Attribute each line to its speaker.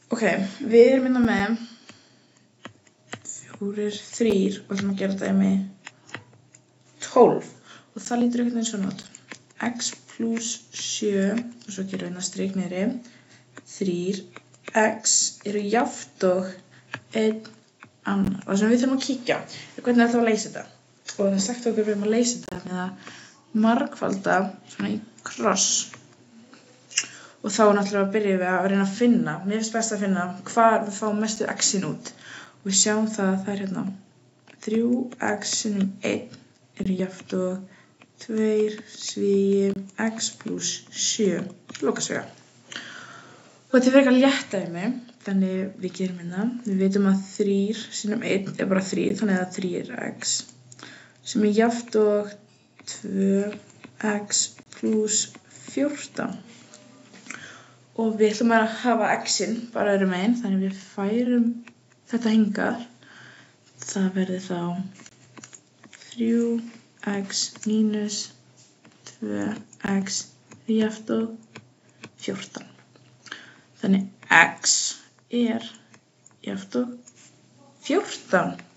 Speaker 1: Ok, við erum hérna með 4, 3 og ætlum að gera dæmi 12 og það lítur einhvern veginn svona út. X plus 7 og svo gerum við hérna strik niðri 3x eru jafnt og 1 annar. Og það sem við þurfum að kíkja er hvernig ætlum að leysa þetta. Og það er sagt okkur við erum að leysa þetta með að margfalda svona í kross. Og þá náttúrulega byrjum við að reyna að finna, mér finnst best að finna hvar við fáum mestu x-in út. Og við sjáum það að það er hérna 3x sinnum 1 eru jafnt og 2 svíi x plus 7 lokasvega. Og þetta er frekar létt dæmi, þannig við gerum hérna. Við vitum að 3 sinnum 1 er bara 3, þannig að 3x sem er jafnt og 2x plus 14. Og við ætlum að hafa x-in bara öðrum megin, þannig við færum þetta hingað. Það verður þá 3x mínus 2x jafnt og 14. Þannig x er jafnt og 14.